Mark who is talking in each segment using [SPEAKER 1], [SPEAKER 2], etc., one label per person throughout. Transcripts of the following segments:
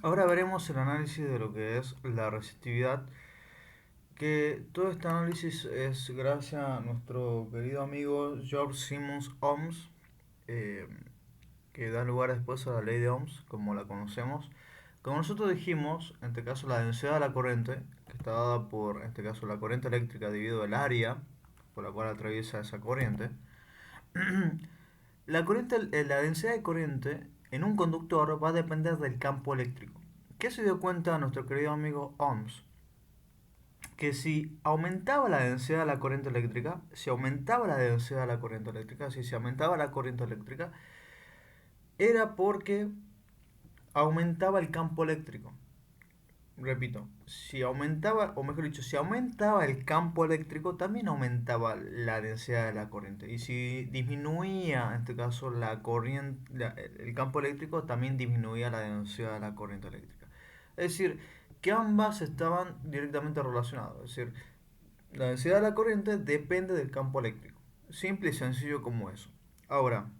[SPEAKER 1] Ahora veremos el análisis de lo que es la resistividad, que todo este análisis es gracias a nuestro querido amigo George Simmons Ohms, eh, que da lugar después a la ley de Ohms, como la conocemos. Como nosotros dijimos, en este caso la densidad de la corriente, que está dada por, en este caso, la corriente eléctrica dividido el área por la cual atraviesa esa corriente. La densidad de corriente en un conductor va a depender del campo eléctrico. ¿Qué se dio cuenta nuestro querido amigo Ohms? Que si aumentaba la densidad de la corriente eléctrica, si aumentaba la densidad de la corriente eléctrica, si se aumentaba la corriente eléctrica, era porque aumentaba el campo eléctrico. Repito, si aumentaba, o mejor dicho, si aumentaba el campo eléctrico, también aumentaba la densidad de la corriente. Y si disminuía, en este caso, el campo eléctrico, también disminuía la densidad de la corriente eléctrica. Es decir, que ambas estaban directamente relacionadas. Es decir, la densidad de la corriente depende del campo eléctrico. Simple y sencillo como eso. Ahora,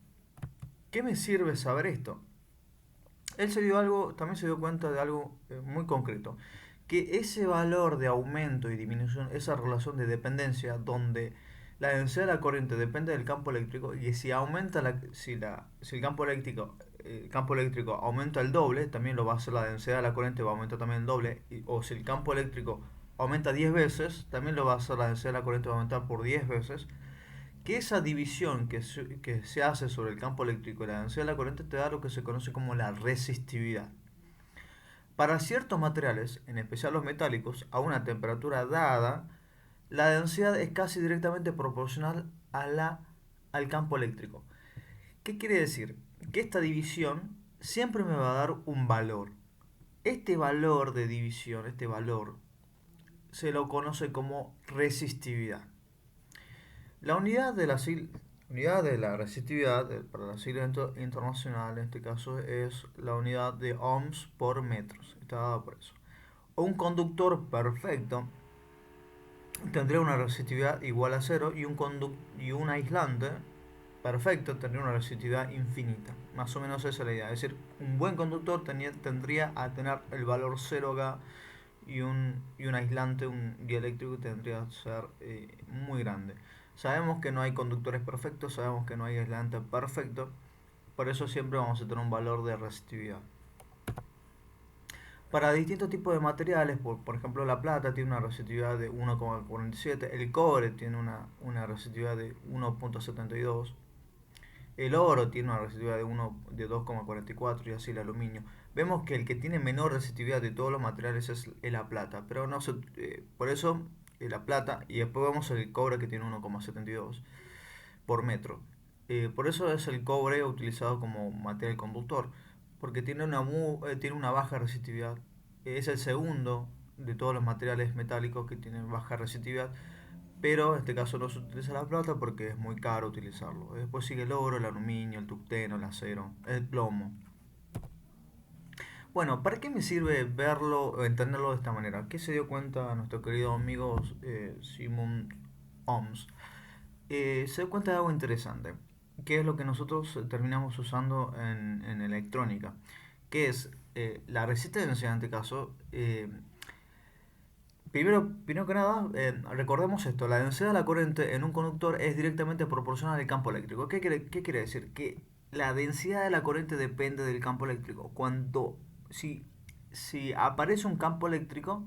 [SPEAKER 1] ¿qué me sirve saber esto? Él también se dio cuenta de algo muy concreto, que ese valor de aumento y disminución, esa relación de dependencia donde la densidad de la corriente depende del campo eléctrico y si aumenta si el campo eléctrico aumenta el doble, también lo va a hacer la densidad de la corriente, va a aumentar también el doble, o si el campo eléctrico aumenta 10 veces, también lo va a hacer la densidad de la corriente, va a aumentar por 10 veces, que esa división que se hace sobre el campo eléctrico y la densidad de la corriente te da lo que se conoce como la resistividad. Para ciertos materiales, en especial los metálicos, a una temperatura dada, la densidad es casi directamente proporcional al campo eléctrico. ¿Qué quiere decir? Que esta división siempre me va a dar un valor. Este valor de división, este valor, se lo conoce como resistividad. La unidad de la resistividad para la sigla internacional en este caso es la unidad de ohms por metros. Está dada por eso. Un conductor perfecto tendría una resistividad igual a cero y un aislante perfecto tendría una resistividad infinita. Más o menos esa es la idea. Es decir, un buen conductor tendría a tener el valor cero acá y un aislante, un dieléctrico tendría que ser muy grande. Sabemos que no hay conductores perfectos, sabemos que no hay aislante perfecto, por eso siempre vamos a tener un valor de resistividad. Para distintos tipos de materiales, por ejemplo la plata tiene una resistividad de 1,47, el cobre tiene una resistividad de 1,72, el oro tiene una resistividad de 2,44 y así el aluminio. Vemos que el que tiene menor resistividad de todos los materiales es la plata, pero no se, por eso la plata y después vemos el cobre que tiene 1,72 por metro. Por eso es el cobre utilizado como material conductor, porque tiene una baja resistividad. Es el segundo de todos los materiales metálicos que tienen baja resistividad, pero en este caso no se utiliza la plata porque es muy caro utilizarlo. Después sigue el oro, el aluminio, el tungsteno, el acero, el plomo. Bueno, ¿para qué me sirve verlo o entenderlo de esta manera? ¿Qué se dio cuenta nuestro querido amigo Simon Ohms? Se dio cuenta de algo interesante, que es lo que nosotros terminamos usando en electrónica, que es la resistencia en este caso. Primero que nada, recordemos esto, la densidad de la corriente en un conductor es directamente proporcional al campo eléctrico. Qué quiere decir? Que la densidad de la corriente depende del campo eléctrico. Si, si aparece un campo eléctrico,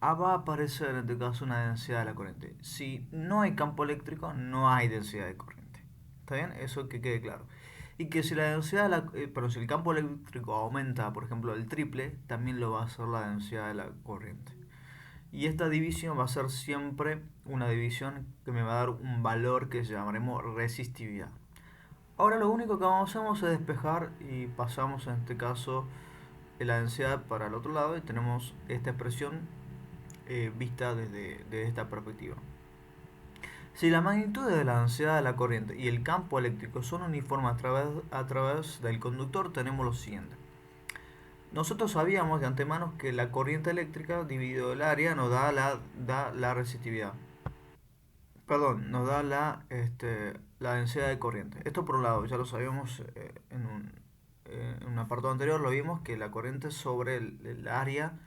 [SPEAKER 1] va a aparecer en este caso una densidad de la corriente. Si no hay campo eléctrico, no hay densidad de corriente. ¿Está bien? Eso que quede claro. Y que si la densidad pero si el campo eléctrico aumenta, por ejemplo, el triple, también lo va a hacer la densidad de la corriente. Y esta división va a ser siempre una división que me va a dar un valor que llamaremos resistividad. Ahora lo único que hacemos es despejar y pasamos en este caso la densidad para el otro lado y tenemos esta expresión vista desde esta perspectiva. Si la magnitud de la densidad de la corriente y el campo eléctrico son uniformes a través del conductor, tenemos lo siguiente. Nosotros sabíamos de antemano que la corriente eléctrica dividido el área nos da la resistividad. Perdón, nos da la densidad de corriente. Esto por un lado, ya lo sabíamos en un apartado anterior lo vimos que la corriente sobre el área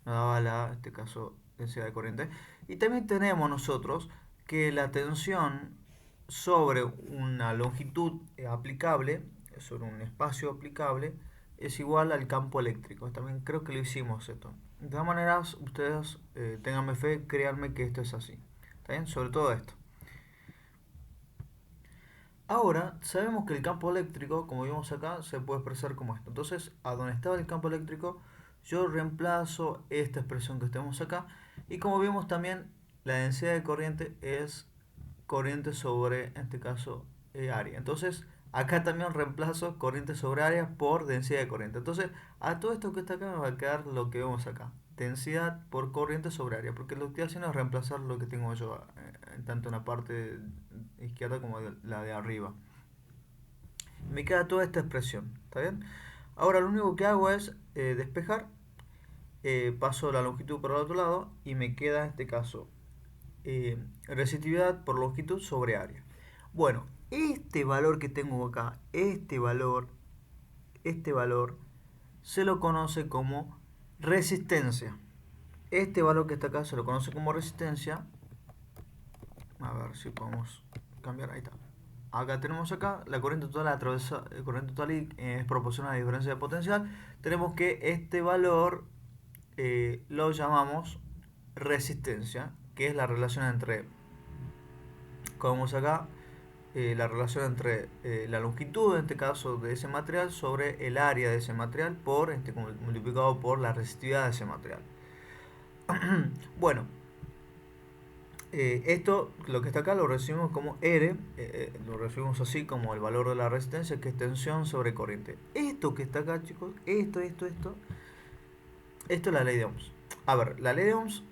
[SPEAKER 1] nos daba en este caso, densidad de corriente. Y también tenemos nosotros que la tensión sobre una longitud aplicable, sobre un espacio aplicable, es igual al campo eléctrico. También creo que lo hicimos esto. De todas maneras, ustedes ténganme fe, créanme que esto es así. ¿Está bien? Sobre todo esto. Ahora, sabemos que el campo eléctrico, como vimos acá, se puede expresar como esto. Entonces, a donde estaba el campo eléctrico, yo reemplazo esta expresión que tenemos acá. Y como vimos también, la densidad de corriente es corriente sobre, en este caso, área. Entonces, acá también reemplazo corriente sobre área por densidad de corriente. Entonces, a todo esto que está acá me va a quedar lo que vemos acá. Densidad por corriente sobre área. Porque lo que estoy haciendo es reemplazar lo que tengo yo, tanto en la parte izquierda como la de arriba. Me queda toda esta expresión. ¿Está bien? Ahora lo único que hago es despejar. Paso la longitud por el otro lado y me queda en este caso resistividad por longitud sobre área. Bueno, este valor que tengo acá, este valor se lo conoce como resistencia. Este valor que está acá se lo conoce como resistencia. A ver si podemos cambiar, ahí está. Acá tenemos acá la corriente total atraviesa, corriente total es proporcional a la diferencia de potencial. Tenemos que este valor lo llamamos resistencia, que es la relación entre, como vemos acá, la relación entre la longitud, en este caso, de ese material sobre el área de ese material por multiplicado por la resistividad de ese material. Bueno, esto, lo que está acá, lo recibimos como R, lo recibimos así como el valor de la resistencia, que es tensión sobre corriente. Esto que está acá, chicos, esto es la ley de Ohms. A ver, la ley de Ohms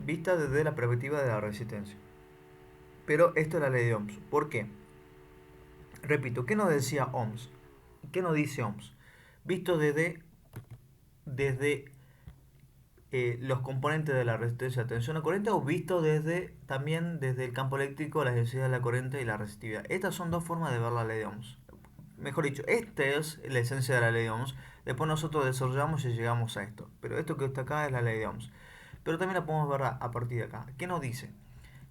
[SPEAKER 1] vista desde la perspectiva de la resistencia. Pero esto es la ley de Ohms. ¿Por qué? Repito, ¿qué nos decía Ohms? ¿Qué nos dice Ohms? Visto desde los componentes de la resistencia, tensión a corriente, o visto también desde el campo eléctrico, la densidad de la corriente y la resistividad. Estas son dos formas de ver la ley de Ohms. Mejor dicho, esta es la esencia de la ley de Ohms. Después nosotros desarrollamos y llegamos a esto. Pero esto que está acá es la ley de Ohms. Pero también la podemos ver a partir de acá. ¿Qué nos dice?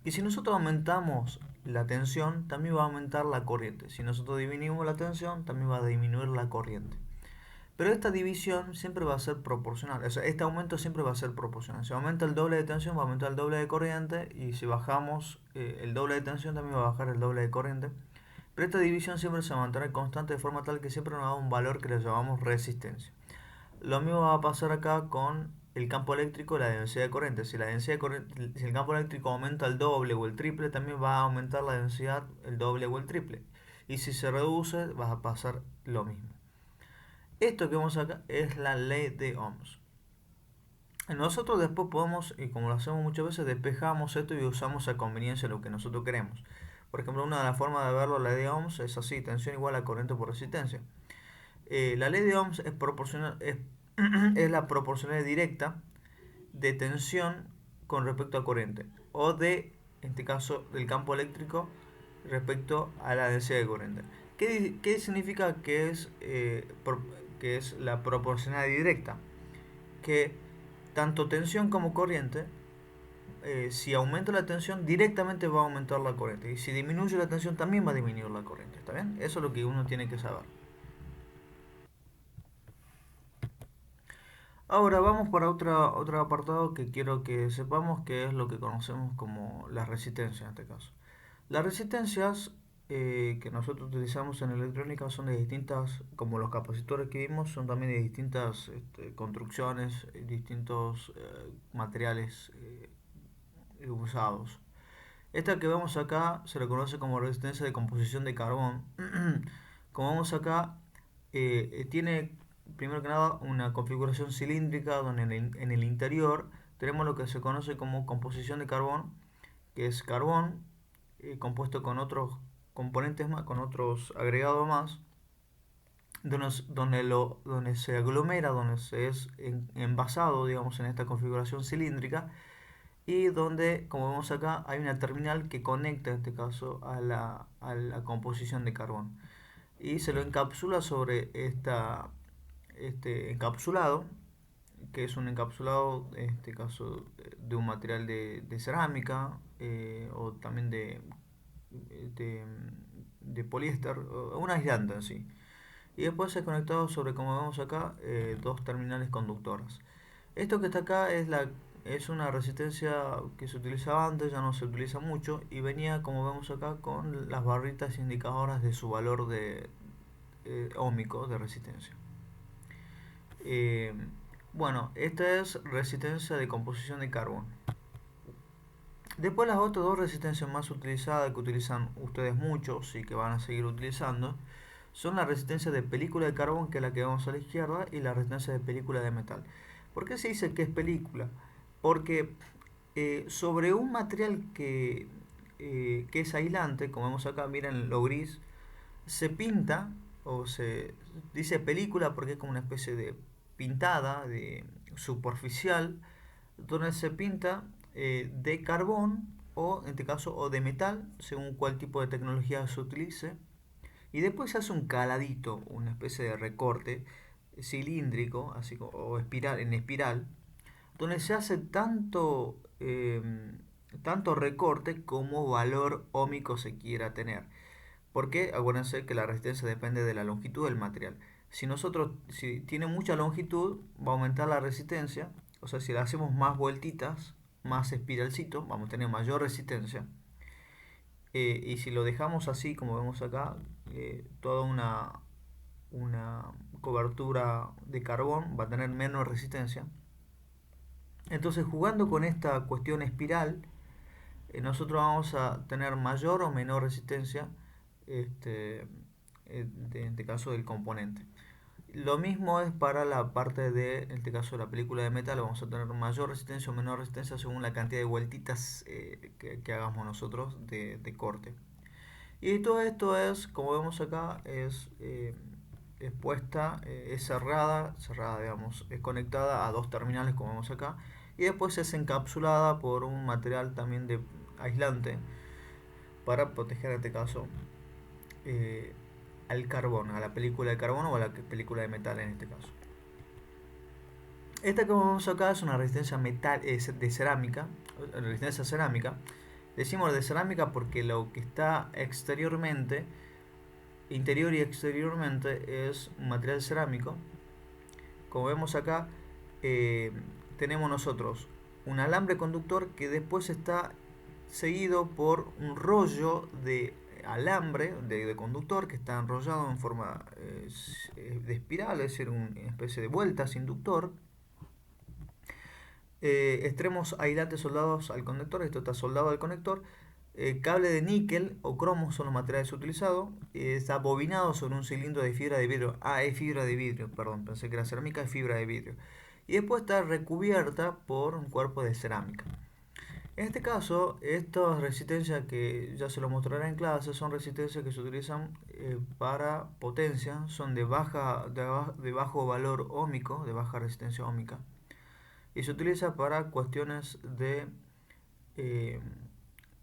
[SPEAKER 1] Que si nosotros aumentamos la tensión, también va a aumentar la corriente. Si nosotros disminuimos la tensión, también va a disminuir la corriente. Pero esta división siempre va a ser proporcional. O sea, este aumento siempre va a ser proporcional. Si aumenta el doble de tensión, va a aumentar el doble de corriente. Y si bajamos el doble de tensión, también va a bajar el doble de corriente. Pero esta división siempre se va a mantener constante de forma tal que siempre nos da un valor que le llamamos resistencia. Lo mismo va a pasar acá con el campo eléctrico y la densidad de corriente. Si si el campo eléctrico aumenta el doble o el triple, también va a aumentar la densidad el doble o el triple. Y si se reduce, va a pasar lo mismo. Esto que vemos acá es la ley de Ohms. Nosotros después podemos, y como lo hacemos muchas veces, despejamos esto y usamos a conveniencia lo que nosotros queremos. Por ejemplo, una de las formas de verlo, la ley de Ohms, es así: tensión igual a corriente por resistencia. La ley de Ohms es proporcional, es la proporcionalidad directa de tensión con respecto a corriente, o en este caso, del campo eléctrico respecto a la densidad de corriente. ¿Qué significa que es la proporcionalidad directa? Que tanto tensión como corriente, si aumenta la tensión, directamente va a aumentar la corriente. Y si disminuye la tensión, también va a disminuir la corriente. ¿Está bien? Eso es lo que uno tiene que saber. Ahora vamos para otro apartado que quiero que sepamos, que es lo que conocemos como la resistencia en este caso. Las resistencias que nosotros utilizamos en electrónica son de distintas, como los capacitores que vimos, son también de distintas construcciones, distintos materiales usados. Esta que vemos acá se le conoce como resistencia de composición de carbón. Como vemos acá, tiene primero que nada una configuración cilíndrica donde en el interior tenemos lo que se conoce como composición de carbón, que es carbón compuesto con otros componentes más, con otros agregados más, donde se aglomera, donde se es envasado, digamos, en esta configuración cilíndrica, y donde, como vemos acá, hay una terminal que conecta en este caso a la composición de carbón. y se lo encapsula sobre este encapsulado, que es un encapsulado, en este caso, de un material de cerámica, o también de, de poliéster, o un aislante en sí. Y después es conectado sobre, como vemos acá, dos terminales conductoras. Esto que está acá es una resistencia que se utilizaba antes, ya no se utiliza mucho, y venía, como vemos acá, con las barritas indicadoras de su valor óhmico de resistencia. Eh, bueno, esta es resistencia de composición de carbón. Después las otras dos resistencias más utilizadas, que utilizan ustedes muchos y que van a seguir utilizando, son la resistencia de película de carbón, que es la que vemos a la izquierda, y la resistencia de película de metal. ¿Por qué se dice que es película? Porque sobre un material que es aislante, como vemos acá, miren lo gris, se pinta, o se dice película porque es como una especie de pintada, de superficial, donde se pinta de carbón, o en este caso o de metal, según cuál tipo de tecnología se utilice, y después se hace un caladito, una especie de recorte cilíndrico, así o espiral, en espiral, donde se hace tanto recorte como valor óhmico se quiera tener. Porque acuérdense que la resistencia depende de la longitud del material. Si tiene mucha longitud, va a aumentar la resistencia. O sea, si le hacemos más vueltitas, más espiralcito, vamos a tener mayor resistencia. Y si lo dejamos así, como vemos acá, toda una cobertura de carbón, va a tener menos resistencia. Entonces, jugando con esta cuestión espiral, nosotros vamos a tener mayor o menor resistencia, este, en este caso del componente. Lo mismo es para la parte de, en este caso de la película de metal, vamos a tener mayor resistencia o menor resistencia según la cantidad de vueltitas que hagamos nosotros de corte. Y todo esto es, como vemos acá, es puesta, es cerrada, digamos, es conectada a dos terminales, como vemos acá, y después es encapsulada por un material también de aislante para proteger, en este caso, eh, al carbón, a la película de carbono o a la película de metal en este caso. Esta que vemos acá es una resistencia de cerámica, resistencia cerámica. Decimos de cerámica porque lo que está exteriormente, interior y exteriormente, es un material cerámico. Como vemos acá, tenemos nosotros un alambre conductor que después está seguido por un rollo de alambre de conductor que está enrollado en forma de espiral, es decir, una especie de vueltas inductor. Extremos aislantes soldados al conector, esto está soldado al conector. Cable de níquel o cromo son los materiales utilizados. Está bobinado sobre un cilindro de fibra de vidrio. Ah, es fibra de vidrio, perdón, pensé que era cerámica, es fibra de vidrio. Y después está recubierta por un cuerpo de cerámica. En este caso, estas resistencias que ya se lo mostraré en clase son resistencias que se utilizan para potencia, son de bajo valor óhmico, de baja resistencia óhmica, y se utiliza para cuestiones eh,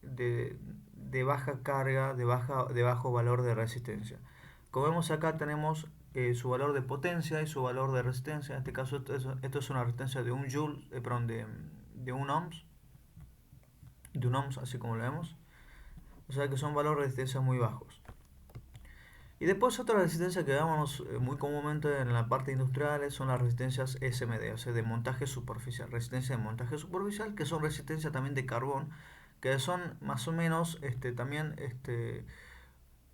[SPEAKER 1] de, de baja carga, de bajo valor de resistencia. Como vemos acá tenemos su valor de potencia y su valor de resistencia. En este caso esto es una resistencia de un joule, perdón, de un ohms, así como lo vemos. O sea que son valores de resistencia muy bajos. Y después otra resistencia que vemos muy comúnmente en la parte industrial son las resistencias SMD, o sea, de montaje superficial. Resistencia de montaje superficial, que son resistencias también de carbón, que son más o menos también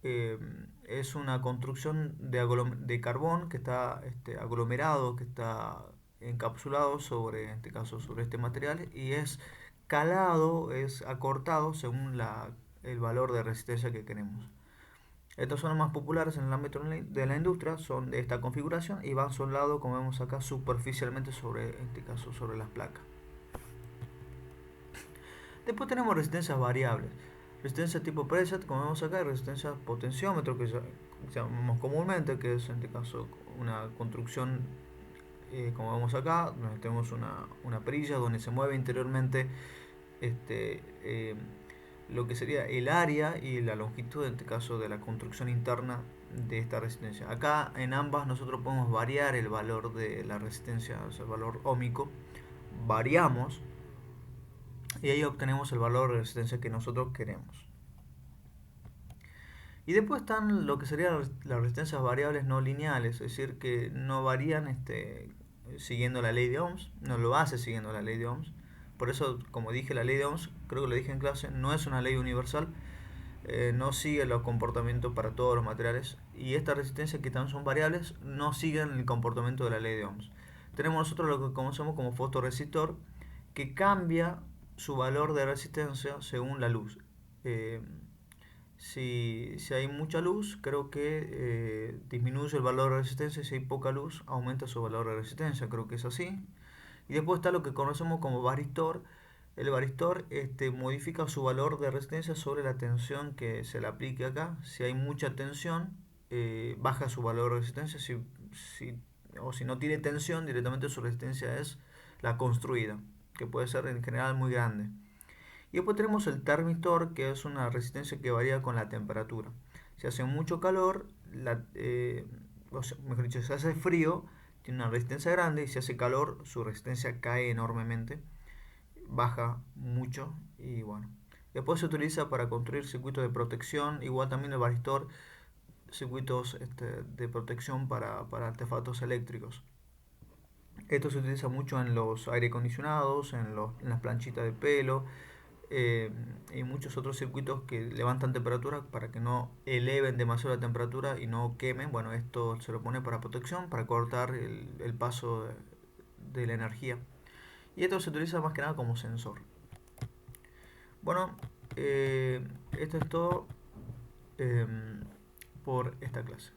[SPEAKER 1] es una construcción de carbón que está aglomerado, que está encapsulado sobre, en este caso, sobre este material, y es calado, es acortado según el valor de resistencia que queremos. Estos son los más populares en el ámbito de la industria, son de esta configuración y van soldados, como vemos acá, superficialmente sobre, en este caso, sobre las placas. Después tenemos resistencias variables. Resistencia tipo preset, como vemos acá, y resistencia potenciómetro, que llamamos comúnmente, que es en este caso una construcción, como vemos acá, donde tenemos una perilla donde se mueve interiormente este, lo que sería el área y la longitud, en este caso, de la construcción interna de esta resistencia. Acá en ambas nosotros podemos variar el valor de la resistencia, o sea, el valor óhmico. Variamos y ahí obtenemos el valor de resistencia que nosotros queremos. Y después están lo que serían las resistencias variables no lineales, es decir, que no varían siguiendo la ley de Ohms, no lo hace siguiendo la ley de Ohms. Por eso, como dije, la ley de Ohms, creo que lo dije en clase, no es una ley universal, no sigue los comportamientos para todos los materiales. Y estas resistencias que también son variables no siguen el comportamiento de la ley de Ohms. Tenemos nosotros lo que conocemos como fotorresistor, que cambia su valor de resistencia según la luz. Eh, si hay mucha luz, creo que disminuye el valor de resistencia. Si hay poca luz, aumenta su valor de resistencia. Creo que es así. Y después está lo que conocemos como varistor. El varistor modifica su valor de resistencia sobre la tensión que se le aplique acá. Si hay mucha tensión, baja su valor de resistencia. O si no tiene tensión, directamente su resistencia es la construida, que puede ser en general muy grande. Y después tenemos el termistor, que es una resistencia que varía con la temperatura. Si hace mucho calor, mejor dicho, si hace frío, tiene una resistencia grande, y si hace calor, su resistencia cae enormemente, baja mucho, y bueno. Después se utiliza para construir circuitos de protección, igual también el varistor, circuitos de protección para artefactos eléctricos. Esto se utiliza mucho en los aire acondicionados, en las planchitas de pelo, y muchos otros circuitos que levantan temperatura para que no eleven demasiado la temperatura y no quemen. Bueno, esto se lo pone para protección, para cortar el paso de la energía. Y esto se utiliza más que nada como sensor. Bueno, esto es todo por esta clase.